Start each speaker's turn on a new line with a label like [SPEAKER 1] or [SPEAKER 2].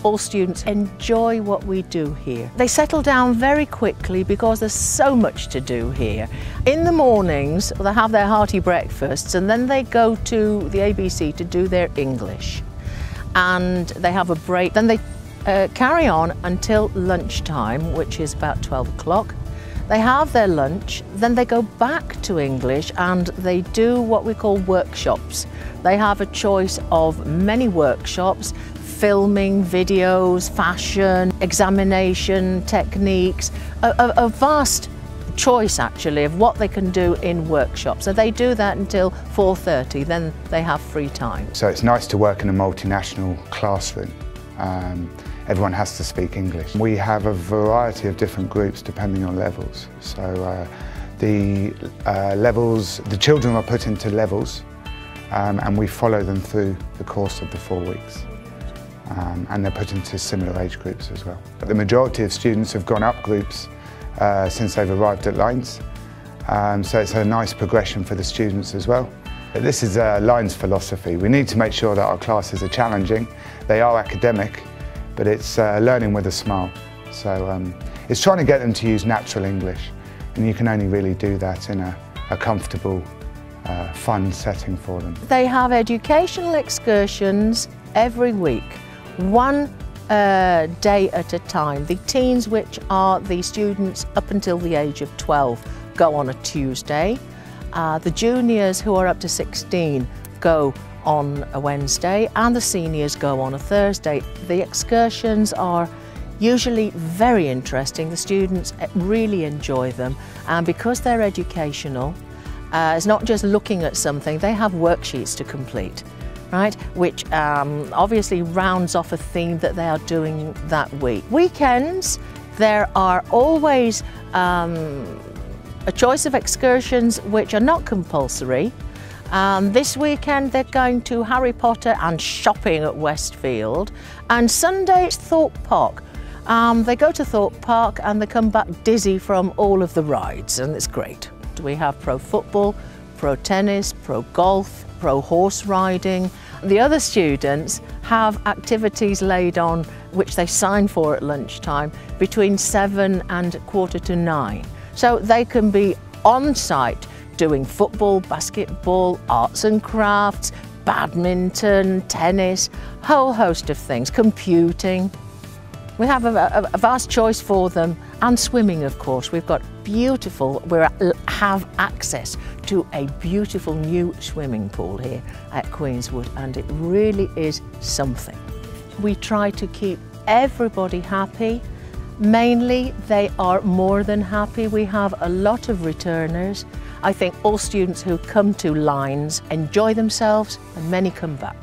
[SPEAKER 1] All students enjoy what we do here. They settle down very quickly because there's so much to do here. In the mornings, they have their hearty breakfasts and then they go to the ABC to do their English. And they have a break. Then they carry on until lunchtime, which is about 12 o'clock. They have their lunch, then they go back to English and they do what we call workshops. They have a choice of many workshops: filming, videos, fashion, examination techniques, a vast choice actually of what they can do in workshops. So they do that until 4:30, then they have free time.
[SPEAKER 2] So it's nice to work in a multinational classroom. Everyone has to speak English. We have a variety of different groups depending on levels. So the children are put into levels and we follow them through the course of the 4 weeks. And they're put into similar age groups as well. But the majority of students have gone up groups since they've arrived at Lines, so it's a nice progression for the students as well. This is Lines philosophy. We need to make sure that our classes are challenging. They are academic, but it's learning with a smile. So it's trying to get them to use natural English, and you can only really do that in a comfortable, fun setting for them.
[SPEAKER 1] They have educational excursions every week. One day at a time. The teens, which are the students up until the age of 12, go on a Tuesday. The juniors, who are up to 16, go on a Wednesday, and the seniors go on a Thursday. The excursions are usually very interesting. The students really enjoy them, and because they're educational, it's not just looking at something, they have worksheets to complete. Right, which obviously rounds off a theme that they are doing that week. Weekends, there are always a choice of excursions which are not compulsory. This weekend they're going to Harry Potter and shopping at Westfield, and Sunday it's Thorpe Park. They go to Thorpe Park and they come back dizzy from all of the rides, and it's great. We have pro football, pro tennis, pro golf, pro horse riding. The other students have activities laid on which they sign for at lunchtime between 7 and 8:45. So they can be on site doing football, basketball, arts and crafts, badminton, tennis, whole host of things, computing. We have a vast choice for them, and swimming, of course. We've got we have access to a beautiful new swimming pool here at Queenswood, and it really is something. We try to keep everybody happy. Mainly, they are more than happy. We have a lot of returners. I think all students who come to Lines enjoy themselves, and many come back.